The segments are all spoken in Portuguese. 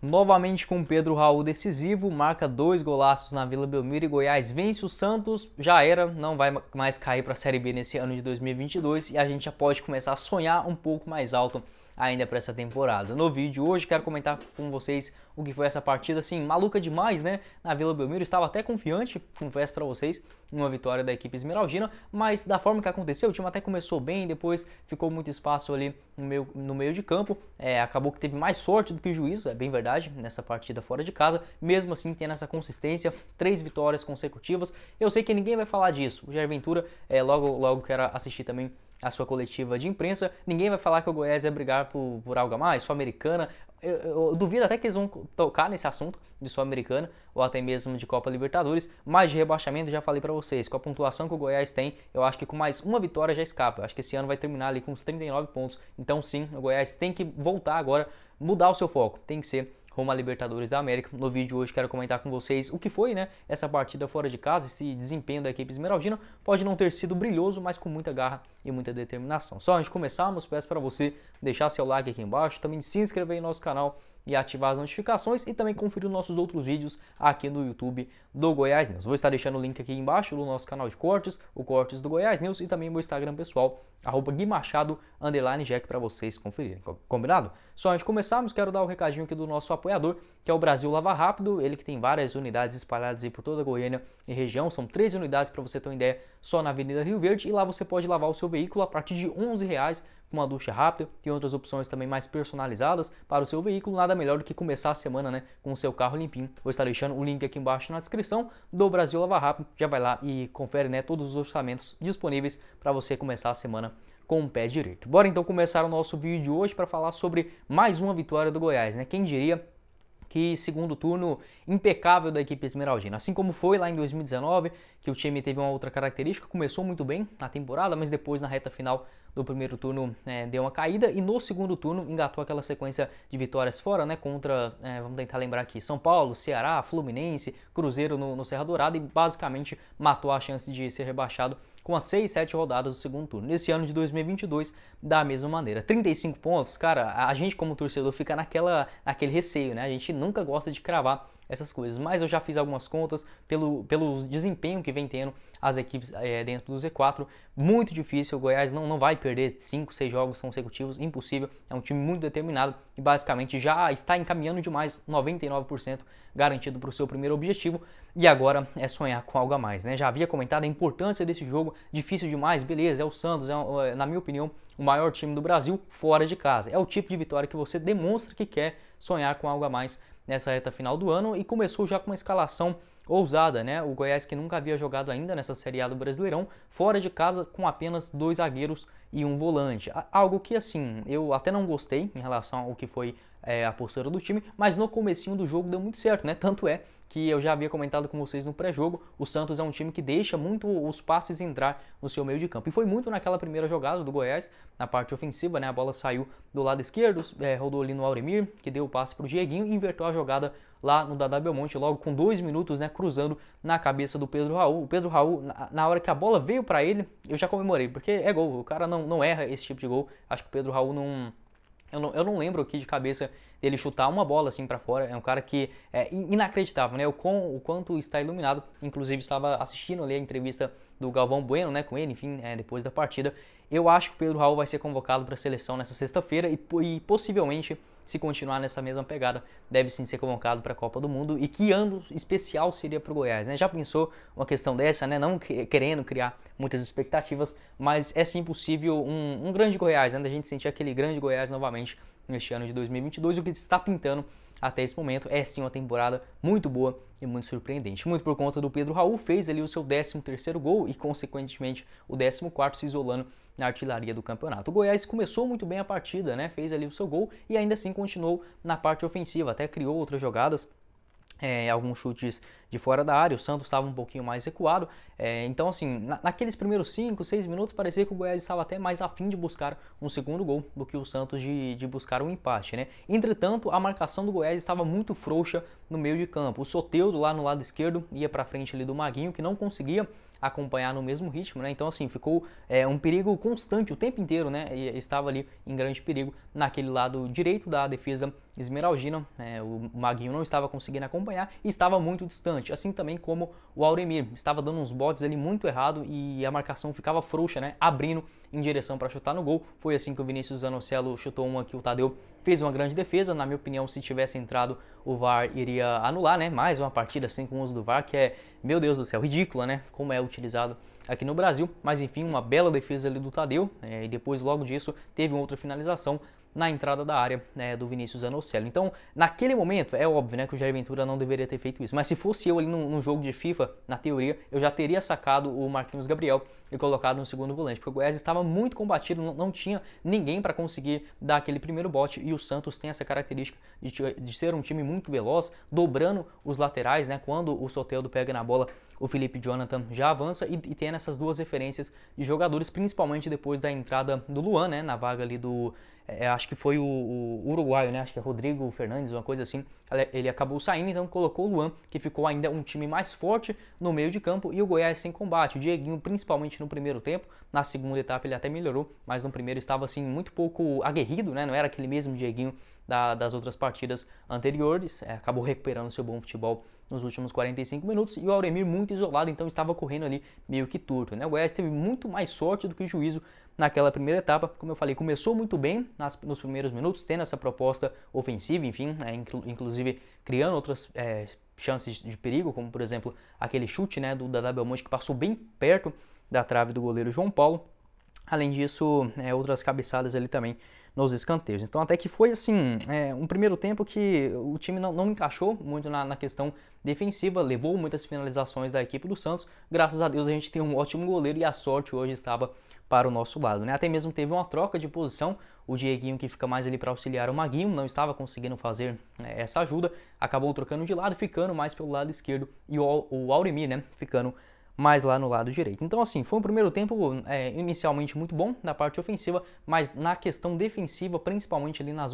Novamente com Pedro Raul decisivo, marca 2 golaços na Vila Belmiro e Goiás vence o Santos, já era, não vai mais cair para a Série B nesse ano de 2022 e a gente já pode começar a sonhar um pouco mais alto ainda para essa temporada. No vídeo de hoje quero comentar com vocês o que foi essa partida, assim, maluca demais, né? Na Vila Belmiro, estava até confiante, confesso para vocês, em uma vitória da equipe esmeraldina, mas da forma que aconteceu, o time até começou bem, depois ficou muito espaço ali no meio de campo, acabou que teve mais sorte do que juízo, é bem verdade, nessa partida fora de casa, mesmo assim tendo essa consistência, 3 vitórias consecutivas. Eu sei que ninguém vai falar disso, o Jair Ventura, logo quero assistir também a sua coletiva de imprensa, ninguém vai falar que o Goiás vai brigar por algo a mais, Sul-Americana. Eu duvido até que eles vão tocar nesse assunto de Sul-Americana ou até mesmo de Copa Libertadores, mas de rebaixamento já falei para vocês, com a pontuação que o Goiás tem, eu acho que com mais uma vitória já escapa. Eu acho que esse ano vai terminar ali com uns 39 pontos, então sim, o Goiás tem que voltar agora, mudar o seu foco, tem que ser rumo à Libertadores da América. No vídeo de hoje quero comentar com vocês o que foi, né, essa partida fora de casa, esse desempenho da equipe esmeraldina. Pode não ter sido brilhoso, mas com muita garra e muita determinação. Só antes de começarmos, peço para você deixar seu like aqui embaixo, também se inscrever em nosso canal e ativar as notificações e também conferir nossos outros vídeos aqui no YouTube do Goiás News. Vou estar deixando o link aqui embaixo do nosso canal de cortes, o Cortes do Goiás News e também meu Instagram pessoal, @guimachado_jack para vocês conferirem. Combinado? Só antes de começarmos, quero dar o recadinho aqui do nosso apoiador, que é o Brasil Lava Rápido, ele que tem várias unidades espalhadas aí por toda a Goiânia e região, são 13 unidades para você ter uma ideia, só na Avenida Rio Verde, e lá você pode lavar o seu veículo a partir de R$11, com uma ducha rápida, tem outras opções também mais personalizadas para o seu veículo, nada melhor do que começar a semana, né, com o seu carro limpinho. Vou estar deixando o link aqui embaixo na descrição do Brasil Lava Rápido, já vai lá e confere, né, todos os orçamentos disponíveis para você começar a semana com o pé direito. Bora então começar o nosso vídeo de hoje para falar sobre mais uma vitória do Goiás, né? Quem diria que segundo turno impecável da equipe esmeraldina. Assim como foi lá em 2019, que o time teve uma outra característica, começou muito bem na temporada, mas depois na reta final do primeiro turno deu uma caída e no segundo turno engatou aquela sequência de vitórias fora, né, contra, vamos tentar lembrar aqui, São Paulo, Ceará, Fluminense, Cruzeiro no Serra Dourada e basicamente matou a chance de ser rebaixado com as 6, 7 rodadas do segundo turno. Nesse ano de 2022, da mesma maneira. 35 pontos, cara, a gente como torcedor fica naquele receio, né? A gente nunca gosta de cravar essas coisas, mas eu já fiz algumas contas pelo desempenho que vem tendo as equipes dentro do Z4, muito difícil, o Goiás não vai perder 5, 6 jogos consecutivos, impossível, é um time muito determinado e basicamente já está encaminhando demais, 99% garantido para o seu primeiro objetivo, e agora é sonhar com algo a mais, né? Já havia comentado a importância desse jogo, difícil demais, beleza, é o Santos, na minha opinião, o maior time do Brasil fora de casa, é o tipo de vitória que você demonstra que quer sonhar com algo a mais nessa reta final do ano e começou já com uma escalação ousada, né? O Goiás que nunca havia jogado ainda nessa Série A do Brasileirão, fora de casa com apenas 2 zagueiros e um volante. Algo que, assim, eu até não gostei em relação ao que foi a postura do time, mas no comecinho do jogo deu muito certo, né? Tanto é que eu já havia comentado com vocês no pré-jogo, o Santos é um time que deixa muito os passes entrar no seu meio de campo. E foi muito naquela primeira jogada do Goiás, na parte ofensiva, né? A bola saiu do lado esquerdo, rodou ali no Auremir, que deu o passe para o Dieguinho e inverteu a jogada lá no Dadá Belmonte, logo com 2 minutos, né, cruzando na cabeça do Pedro Raul. O Pedro Raul, na hora que a bola veio para ele, eu já comemorei, porque é gol, o cara não erra esse tipo de gol. Acho que o Pedro Raul não... Eu não lembro aqui de cabeça dele chutar uma bola assim para fora. É um cara que é inacreditável, né? O quanto está iluminado. Inclusive estava assistindo ali a entrevista do Galvão Bueno, né, com ele, enfim, depois da partida. Eu acho que o Pedro Raul vai ser convocado para a seleção nessa sexta-feira e possivelmente, se continuar nessa mesma pegada, deve sim ser convocado para a Copa do Mundo. E que ano especial seria para o Goiás, né? Já pensou uma questão dessa, né? Não querendo criar muitas expectativas, mas é sim possível um grande Goiás, né? Da gente sentir aquele grande Goiás novamente neste ano de 2022. O que está pintando até esse momento é sim uma temporada muito boa e muito surpreendente. Muito por conta do Pedro Raul, fez ali o seu 13º gol e consequentemente o 14º, se isolando na artilharia do campeonato. O Goiás começou muito bem a partida, né? Fez ali o seu gol e ainda assim continuou na parte ofensiva, até criou outras jogadas. Alguns chutes de fora da área, o Santos estava um pouquinho mais recuado, então assim, naqueles primeiros 5, 6 minutos parecia que o Goiás estava até mais afim de buscar um segundo gol do que o Santos de buscar um empate, né? Entretanto, a marcação do Goiás estava muito frouxa no meio de campo, o Soteldo lá no lado esquerdo ia para frente ali do Maguinho, que não conseguia acompanhar no mesmo ritmo, né? Então assim, ficou um perigo constante o tempo inteiro, né? E estava ali em grande perigo naquele lado direito da defesa esmeraldina. O Maguinho não estava conseguindo acompanhar e estava muito distante, assim também como o Auremir, estava dando uns botes ali muito errado e a marcação ficava frouxa, né? Abrindo em direção para chutar no gol. Foi assim que o Vinícius Zanocelo chutou uma que o Tadeu fez uma grande defesa. Na minha opinião, se tivesse entrado, o VAR iria anular, né? Mais uma partida assim com o uso do VAR, que é, meu Deus do céu, ridícula, né? Como é utilizado aqui no Brasil. Mas enfim, uma bela defesa ali do Tadeu, e depois, logo disso, teve uma outra finalização na entrada da área, né, do Vinícius Zanocelo. Então, naquele momento, é óbvio, né, que o Jair Ventura não deveria ter feito isso. Mas se fosse eu ali num jogo de FIFA, na teoria, eu já teria sacado o Marquinhos Gabriel e colocado no segundo volante, porque o Goiás estava muito combatido, não tinha ninguém para conseguir dar aquele primeiro bote, e o Santos tem essa característica de ser um time muito veloz, dobrando os laterais, né, quando o Soteldo pega na bola, o Felipe Jonathan já avança e tem essas duas referências de jogadores, principalmente depois da entrada do Luan, né, na vaga ali do... acho que foi o uruguaio, né? Acho que é Rodrigo Fernandes, uma coisa assim. Ele acabou saindo, então colocou o Luan, que ficou ainda um time mais forte no meio de campo, e o Goiás sem combate. O Dieguinho, principalmente no primeiro tempo, na segunda etapa ele até melhorou, mas no primeiro estava assim muito pouco aguerrido, né? Não era aquele mesmo Dieguinho das outras partidas anteriores. Acabou recuperando seu bom futebol nos últimos 45 minutos, e o Auremir muito isolado, então estava correndo ali meio que torto, né? O Goiás teve muito mais sorte do que juízo naquela primeira etapa. Como eu falei, começou muito bem nos primeiros minutos, tendo essa proposta ofensiva, enfim, inclusive criando outras chances de perigo, como por exemplo aquele chute, né, do Dadá Belmonte, que passou bem perto da trave do goleiro João Paulo. Além disso, outras cabeçadas ali também nos escanteios. Então até que foi assim, um primeiro tempo que o time não encaixou muito na questão defensiva, levou muitas finalizações da equipe do Santos. Graças a Deus a gente tem um ótimo goleiro e a sorte hoje estava para o nosso lado, né? Até mesmo teve uma troca de posição, o Dieguinho, que fica mais ali para auxiliar o Maguinho, não estava conseguindo fazer essa ajuda, acabou trocando de lado, ficando mais pelo lado esquerdo, e o Auremir, né, ficando mais lá no lado direito. Então assim, foi um primeiro tempo inicialmente muito bom na parte ofensiva, mas na questão defensiva, principalmente ali nos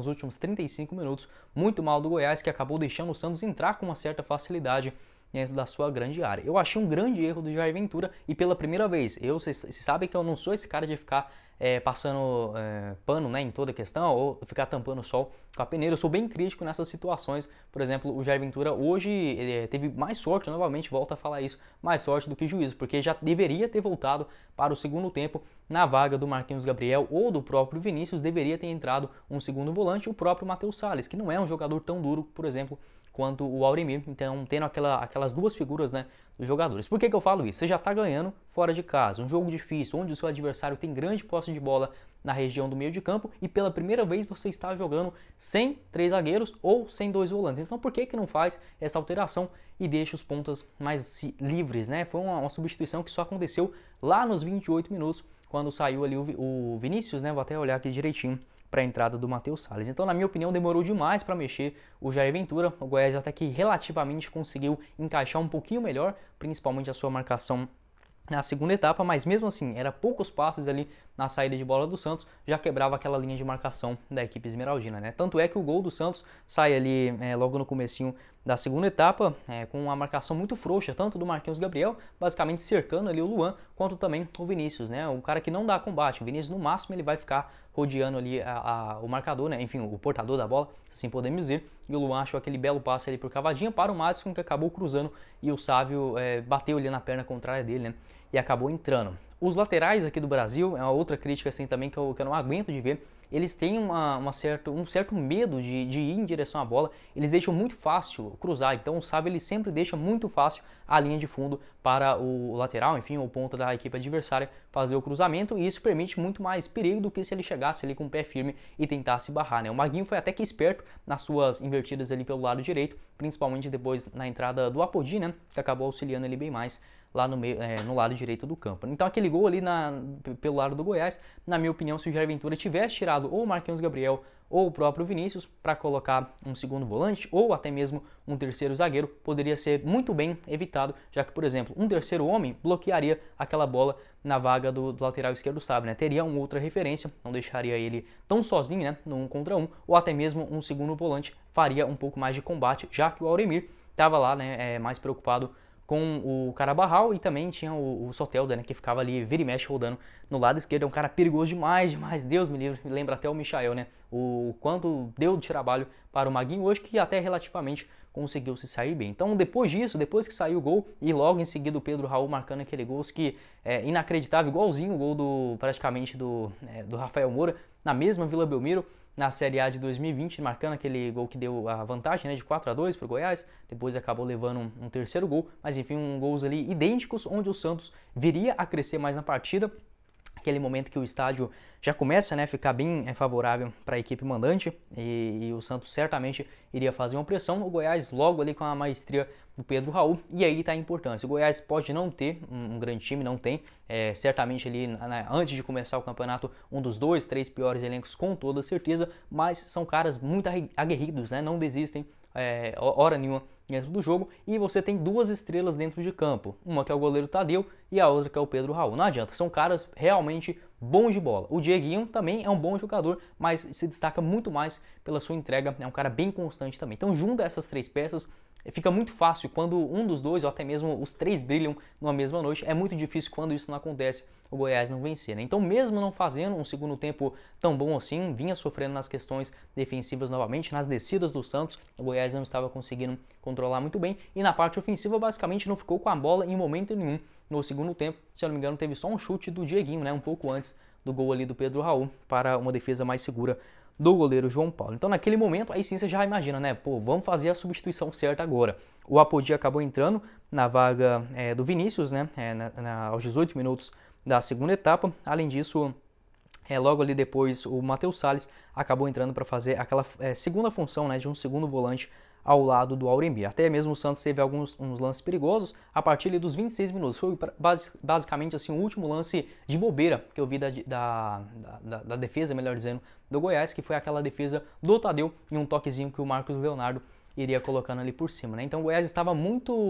últimos 35 minutos, muito mal do Goiás, que acabou deixando o Santos entrar com uma certa facilidade dentro da sua grande área. Eu achei um grande erro do Jair Ventura, e pela primeira vez, vocês sabem que eu não sou esse cara de ficar passando pano, né, em toda a questão, ou ficar tampando o sol com a peneira. Eu sou bem crítico nessas situações. Por exemplo, o Jair Ventura hoje teve mais sorte, novamente volto a falar isso, mais sorte do que juízo, porque já deveria ter voltado para o segundo tempo na vaga do Marquinhos Gabriel ou do próprio Vinícius. Deveria ter entrado um segundo volante, o próprio Matheus Salles, que não é um jogador tão duro, por exemplo, quanto o Auremir. Então, tendo aquelas duas figuras, né, dos jogadores. Por que eu falo isso? Você já está ganhando fora de casa, um jogo difícil, onde o seu adversário tem grande posse de bola na região do meio de campo, e pela primeira vez você está jogando sem 3 zagueiros ou sem 2 volantes. Então por que não faz essa alteração e deixa os pontas mais livres, né? Foi uma substituição que só aconteceu lá nos 28 minutos, quando saiu ali o Vinícius, né? Vou até olhar aqui direitinho para a entrada do Matheus Salles. Então, na minha opinião, demorou demais para mexer o Jair Ventura. O Goiás até que relativamente conseguiu encaixar um pouquinho melhor, principalmente a sua marcação na segunda etapa, mas mesmo assim, era poucos passes ali na saída de bola do Santos, já quebrava aquela linha de marcação da equipe esmeraldina, né? Tanto é que o gol do Santos sai ali logo no comecinho da segunda etapa, com uma marcação muito frouxa, tanto do Marquinhos Gabriel, basicamente cercando ali o Luan, quanto também o Vinícius, né? O cara que não dá combate. O Vinícius, no máximo, ele vai ficar rodeando ali o marcador, né? Enfim, o portador da bola, assim podemos dizer. E o Luan achou aquele belo passe ali por cavadinha para o Madison, que acabou cruzando, e o Sávio bateu ali na perna contrária dele, né? E acabou entrando. Os laterais aqui do Brasil, é uma outra crítica assim também que eu não aguento de ver. Eles têm um certo medo de ir em direção à bola. Eles deixam muito fácil cruzar. Então o Sávio, ele sempre deixa muito fácil a linha de fundo para o lateral, enfim, o ponta da equipe adversária fazer o cruzamento. E isso permite muito mais perigo do que se ele chegasse ali com o pé firme e tentasse barrar, né? O Maguinho foi até que esperto nas suas invertidas ali pelo lado direito, principalmente depois na entrada do Apodi, né? Que acabou auxiliando ele bem mais lá no meio, no lado direito do campo. Então aquele gol ali pelo lado do Goiás, na minha opinião, se o Jair Ventura tivesse tirado ou o Marquinhos Gabriel ou o próprio Vinícius para colocar um segundo volante ou até mesmo um terceiro zagueiro, poderia ser muito bem evitado, já que, por exemplo, um terceiro homem bloquearia aquela bola na vaga do lateral esquerdo, sabe, né? Teria uma outra referência, não deixaria ele tão sozinho, né, no 1 contra 1, ou até mesmo um segundo volante faria um pouco mais de combate, já que o Auremir estava lá, né, mais preocupado com o Carabarral e também tinha o Soteldo, né, que ficava ali vira e mexe rodando no lado esquerdo. É um cara perigoso demais, Deus me livre, me lembra até o Michael, né, o quanto deu de trabalho para o Maguinho hoje, que até relativamente conseguiu se sair bem. Então depois disso, depois que saiu o gol e logo em seguida o Pedro Raul marcando aquele gol que é inacreditável, igualzinho o gol praticamente do Rafael Moura, na mesma Vila Belmiro, na Série A de 2020, marcando aquele gol que deu a vantagem, né, de 4-2 para o Goiás, depois acabou levando um terceiro gol, mas enfim, gols ali idênticos, onde o Santos viria a crescer mais na partida, aquele momento que o estádio já começa, né, a ficar bem favorável para a equipe mandante e o Santos certamente iria fazer uma pressão, o Goiás logo ali com a maestria do Pedro Raul, e aí está a importância. O Goiás pode não ter um grande time, não tem, certamente ali antes de começar o campeonato um dos 2, 3 piores elencos com toda certeza, mas são caras muito aguerridos, né, não desistem hora nenhuma dentro do jogo, e você tem duas estrelas dentro de campo, uma que é o goleiro Tadeu e a outra que é o Pedro Raul. Não adianta, são caras realmente bons de bola. O Dieguinho também é um bom jogador, mas se destaca muito mais pela sua entrega, é um cara bem constante também. Então junta essas três peças, fica muito fácil quando um dos dois ou até mesmo os três brilham numa mesma noite. É muito difícil quando isso não acontece, o Goiás não vencer, né? Então mesmo não fazendo um segundo tempo tão bom assim, vinha sofrendo nas questões defensivas novamente, nas descidas do Santos, o Goiás não estava conseguindo controlar muito bem, e na parte ofensiva basicamente não ficou com a bola em momento nenhum no segundo tempo. Se eu não me engano, teve só um chute do Dieguinho, né, um pouco antes do gol ali do Pedro Raul, para uma defesa mais segura do goleiro João Paulo. Então naquele momento, aí sim você já imagina, né, pô, vamos fazer a substituição certa agora. O Apodi acabou entrando na vaga do Vinícius, né, aos 18 minutos da segunda etapa. Além disso, logo ali depois o Matheus Salles acabou entrando para fazer aquela segunda função, né, de um segundo volante ao lado do Auremir. Até mesmo o Santos teve uns lances perigosos a partir ali dos 26 minutos. Foi basicamente assim o último lance de bobeira que eu vi da defesa, melhor dizendo, do Goiás, que foi aquela defesa do Tadeu e um toquezinho que o Marcos Leonardo iria colocando ali por cima, né? Então o Goiás estava muito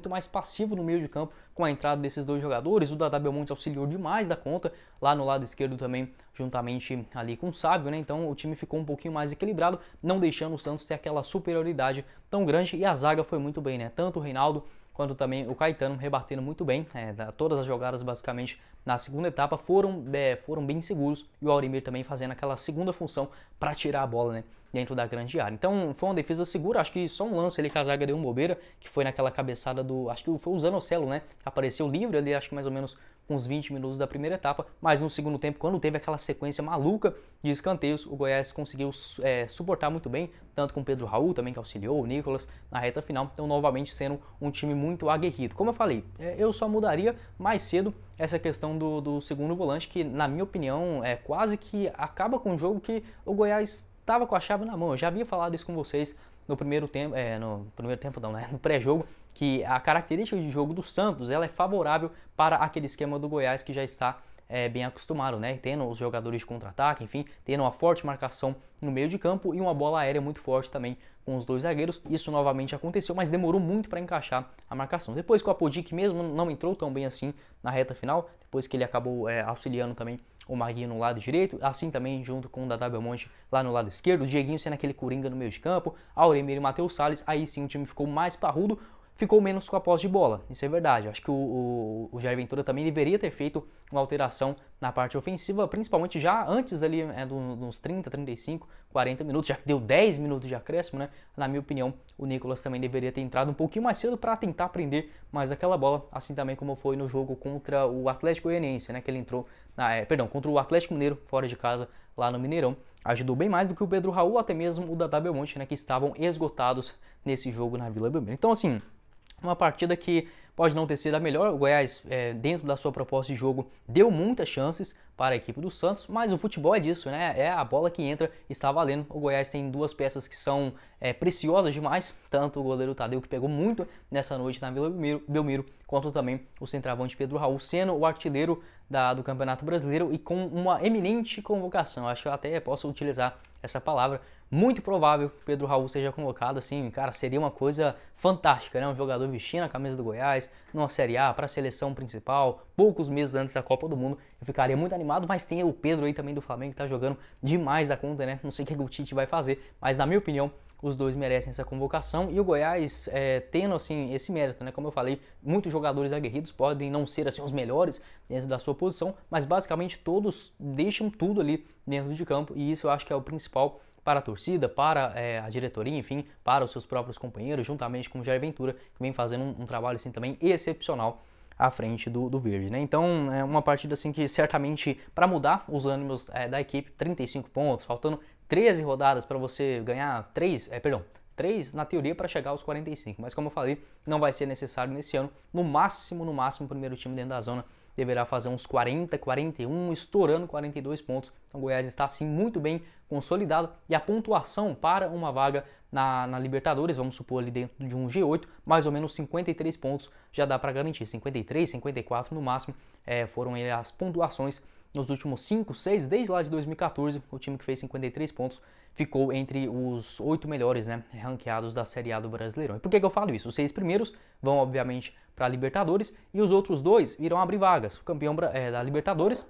mais passivo no meio de campo com a entrada desses dois jogadores. O Dadá Belmonte auxiliou demais da conta, lá no lado esquerdo também, juntamente ali com o Sávio, né? Então o time ficou um pouquinho mais equilibrado, não deixando o Santos ter aquela superioridade tão grande, e a zaga foi muito bem, né? Tanto o Reinaldo quanto também o Caetano rebatendo muito bem, todas as jogadas basicamente na segunda etapa foram bem seguros, e o Auremir também fazendo aquela segunda função para tirar a bola, né, dentro da grande área. Então foi uma defesa segura, acho que só um lance ali que a zaga deu uma bobeira, que foi naquela cabeçada acho que foi o Zanocelo, né, apareceu livre ali, acho que mais ou menos uns 20 minutos da primeira etapa, mas no segundo tempo, quando teve aquela sequência maluca de escanteios, o Goiás conseguiu suportar muito bem, tanto com o Pedro Raul também, que auxiliou, o Nicolas na reta final, então novamente sendo um time muito aguerrido. Como eu falei, eu só mudaria mais cedo essa questão do segundo volante, que na minha opinião quase que acaba com o jogo que o Goiás estava com a chave na mão. Eu já havia falado isso com vocês no primeiro tempo, no pré-jogo, que a característica de jogo do Santos ela é favorável para aquele esquema do Goiás que já está bem acostumado, né? Tendo os jogadores de contra-ataque, enfim, tendo uma forte marcação no meio de campo e uma bola aérea muito forte também com os dois zagueiros. Isso novamente aconteceu, mas demorou muito para encaixar a marcação. Depois que o Apodi, que mesmo não entrou tão bem assim na reta final, depois que ele acabou auxiliando também o Maguinho no lado direito, assim também junto com o Dadá Belmonte lá no lado esquerdo, o Dieguinho sendo aquele coringa no meio de campo, Auremir e Matheus Salles, aí sim o time ficou mais parrudo, ficou menos com a posse de bola, isso é verdade. Acho que o Jair Ventura também deveria ter feito uma alteração na parte ofensiva, principalmente já antes ali dos 30, 35, 40 minutos, já que deu 10 minutos de acréscimo, né? Na minha opinião, o Nicolas também deveria ter entrado um pouquinho mais cedo para tentar prender mais aquela bola, assim também como foi no jogo contra o Atlético Goianiense, né? Que ele entrou, contra o Atlético Mineiro, fora de casa, lá no Mineirão. Ajudou bem mais do que o Pedro Raul, até mesmo o Dadá Belmonte, né? Que estavam esgotados nesse jogo na Vila Belmiro. Então, assim, uma partida que pode não ter sido a melhor. O Goiás, dentro da sua proposta de jogo, deu muitas chances para a equipe do Santos, mas o futebol é disso, né? É a bola que entra, está valendo. O Goiás tem duas peças que são preciosas demais, tanto o goleiro Tadeu, que pegou muito nessa noite na Vila Belmiro, quanto também o centroavante Pedro Raul, sendo o artilheiro do Campeonato Brasileiro e com uma eminente convocação. Acho que eu até posso utilizar essa palavra. Muito provável que Pedro Raul seja convocado, assim, cara, seria uma coisa fantástica, né? Um jogador vestindo a camisa do Goiás, numa Série A, para a seleção principal, poucos meses antes da Copa do Mundo. Eu ficaria muito animado, mas tem o Pedro aí também do Flamengo, que tá jogando demais da conta, né? Não sei o que o Tite vai fazer, mas na minha opinião, os dois merecem essa convocação e o Goiás tendo assim esse mérito, né? Como eu falei, muitos jogadores aguerridos podem não ser assim os melhores dentro da sua posição, mas basicamente todos deixam tudo ali dentro de campo e isso eu acho que é o principal para a torcida, para a diretoria, enfim, para os seus próprios companheiros, juntamente com o Jair Ventura, que vem fazendo um trabalho assim também excepcional à frente do Verde, né? Então é uma partida assim que certamente para mudar os ânimos da equipe, 35 pontos, faltando 13 rodadas para você ganhar 3 na teoria para chegar aos 45, mas como eu falei, não vai ser necessário nesse ano, no máximo o primeiro time dentro da zona deverá fazer uns 40, 41, estourando 42 pontos. Então o Goiás está assim muito bem consolidado e a pontuação para uma vaga na Libertadores, vamos supor ali dentro de um G8, mais ou menos 53 pontos já dá para garantir. 53, 54 no máximo foram as pontuações nos últimos 5, 6, desde lá de 2014, o time que fez 53 pontos ficou entre os 8 melhores, né, ranqueados da Série A do Brasileirão. E por que eu falo isso? Os 6 primeiros vão, obviamente, para a Libertadores e os outros 2 irão abrir vagas. O campeão da Libertadores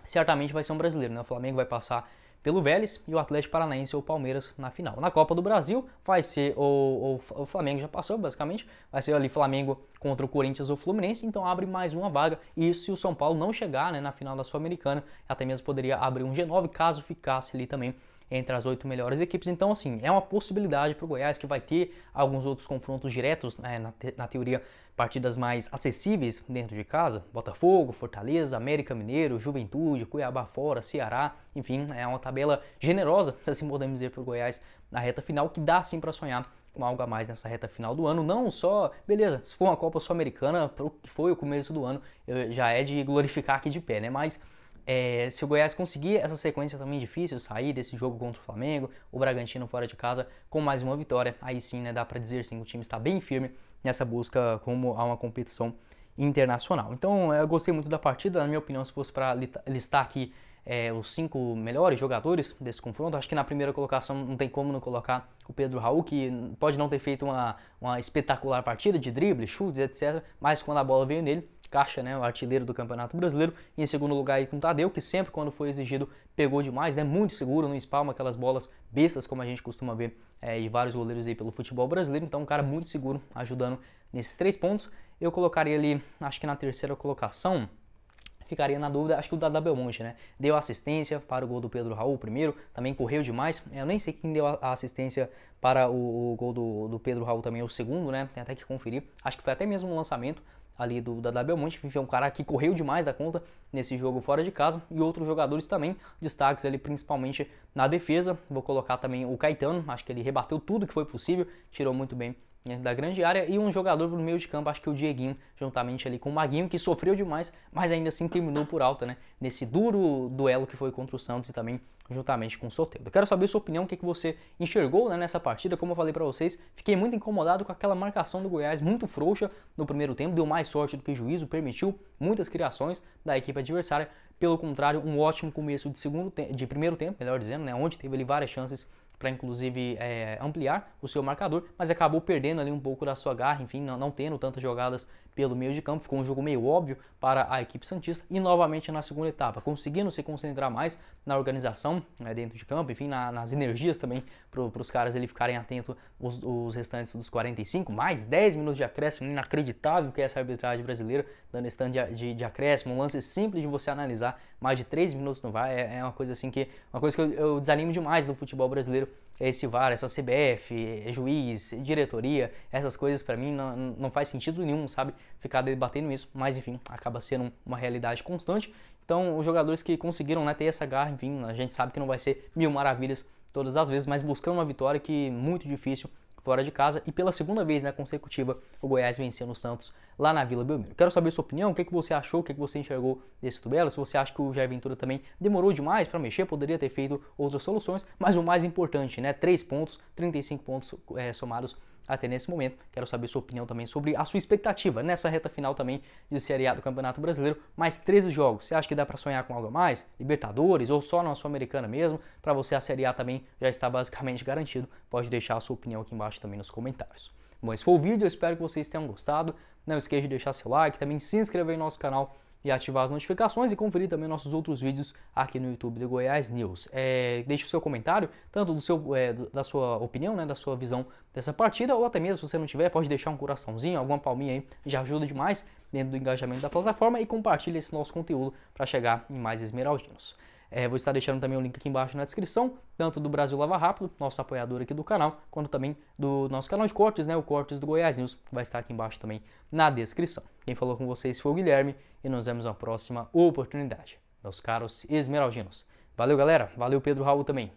certamente vai ser um brasileiro, né? O Flamengo vai passar pelo Vélez e o Atlético Paranaense ou o Palmeiras na final. Na Copa do Brasil vai ser o Flamengo já passou basicamente, vai ser ali Flamengo contra o Corinthians ou Fluminense, então abre mais uma vaga e isso se o São Paulo não chegar, né, na final da Sul-Americana, até mesmo poderia abrir um G9 caso ficasse ali também entre as 8 melhores equipes. Então, assim, é uma possibilidade para o Goiás que vai ter alguns outros confrontos diretos, né, na teoria, partidas mais acessíveis dentro de casa. Botafogo, Fortaleza, América Mineiro, Juventude, Cuiabá fora, Ceará. Enfim, é uma tabela generosa, se assim podemos dizer, para o Goiás na reta final, que dá sim para sonhar com algo a mais nessa reta final do ano. Não só, beleza, se for uma Copa Sul-Americana, para o que foi o começo do ano, já é de glorificar aqui de pé, né? Mas se o Goiás conseguir essa sequência também difícil, sair desse jogo contra o Flamengo, o Bragantino fora de casa com mais uma vitória, aí sim, né, dá para dizer sim, o time está bem firme nessa busca como a uma competição internacional. Então eu gostei muito da partida, na minha opinião, se fosse para listar aqui os 5 melhores jogadores desse confronto, acho que na primeira colocação não tem como não colocar o Pedro Raul, que pode não ter feito uma espetacular partida de drible, chutes, etc, mas quando a bola veio nele, caixa, né, o artilheiro do Campeonato Brasileiro, e em segundo lugar aí com o Tadeu, que sempre quando foi exigido pegou demais, né, muito seguro, não espalma aquelas bolas bestas como a gente costuma ver de vários goleiros aí pelo futebol brasileiro, então um cara muito seguro ajudando nesses 3 pontos. Eu colocaria ali, acho que na terceira colocação, ficaria na dúvida, acho que o Dada Belmonte, né? Deu assistência para o gol do Pedro Raul primeiro, também correu demais. Eu nem sei quem deu a assistência para o gol do Pedro Raul também, o segundo, né? Tem até que conferir. Acho que foi até mesmo um lançamento ali do Dada Belmonte, enfim, foi um cara que correu demais da conta nesse jogo fora de casa, e outros jogadores também, destaques ali principalmente na defesa. Vou colocar também o Caetano, acho que ele rebateu tudo que foi possível, tirou muito bem da grande área, e um jogador no meio de campo, acho que o Dieguinho, juntamente ali com o Maguinho, que sofreu demais, mas ainda assim terminou por alta, né, nesse duro duelo que foi contra o Santos e também juntamente com o Soteldo. Eu quero saber a sua opinião, o que você enxergou, né, nessa partida. Como eu falei para vocês, fiquei muito incomodado com aquela marcação do Goiás, muito frouxa no primeiro tempo, deu mais sorte do que juízo, permitiu muitas criações da equipe adversária. Pelo contrário, um ótimo começo de primeiro tempo, melhor dizendo, né, onde teve ali várias chances para inclusive ampliar o seu marcador, mas acabou perdendo ali um pouco da sua garra, enfim, não tendo tantas jogadas pelo meio de campo, ficou um jogo meio óbvio para a equipe santista, e novamente na segunda etapa, conseguindo se concentrar mais na organização dentro de campo, enfim, nas energias também, para os caras ali ficarem atentos os restantes dos 45, mais 10 minutos de acréscimo, inacreditável que é essa arbitragem brasileira, dando esse tanto de acréscimo, um lance simples de você analisar, mais de 3 minutos no VAR, é uma coisa assim que, uma coisa que eu desanimo demais no futebol brasileiro, é esse VAR, essa CBF, juiz, diretoria, essas coisas para mim não faz sentido nenhum, sabe, ficar debatendo isso, mas enfim, acaba sendo uma realidade constante. Então, os jogadores que conseguiram, né, ter essa garra, enfim, a gente sabe que não vai ser mil maravilhas todas as vezes, mas buscando uma vitória que é muito difícil fora de casa, e pela segunda vez, né, consecutiva, o Goiás vencendo o Santos lá na Vila Belmiro. Quero saber a sua opinião, o que você achou, o que você enxergou desse duelo, se você acha que o Jair Ventura também demorou demais para mexer, poderia ter feito outras soluções, mas o mais importante, né, 3 pontos, 35 pontos somados até nesse momento. Quero saber sua opinião também sobre a sua expectativa nessa reta final também de Série A do Campeonato Brasileiro, mais 13 jogos. Você acha que dá para sonhar com algo a mais? Libertadores ou só na Sul-Americana mesmo? Para você a Série A também já está basicamente garantido. Pode deixar a sua opinião aqui embaixo também nos comentários. Bom, esse foi o vídeo, eu espero que vocês tenham gostado. Não esqueça de deixar seu like, também se inscrever no nosso canal e ativar as notificações e conferir também nossos outros vídeos aqui no YouTube do Goiás News. Deixe o seu comentário, tanto da sua opinião, né, da sua visão dessa partida, ou até mesmo se você não tiver, pode deixar um coraçãozinho, alguma palminha aí, já ajuda demais dentro do engajamento da plataforma, e compartilhe esse nosso conteúdo para chegar em mais esmeraldinos. Vou estar deixando também o link aqui embaixo na descrição, tanto do Brasil Lava Rápido, nosso apoiador aqui do canal, quanto também do nosso canal de cortes, né, o Cortes do Goiás News, que vai estar aqui embaixo também na descrição. Quem falou com vocês foi o Guilherme, e nos vemos na próxima oportunidade, meus caros esmeraldinos. Valeu, galera. Valeu, Pedro Raul também.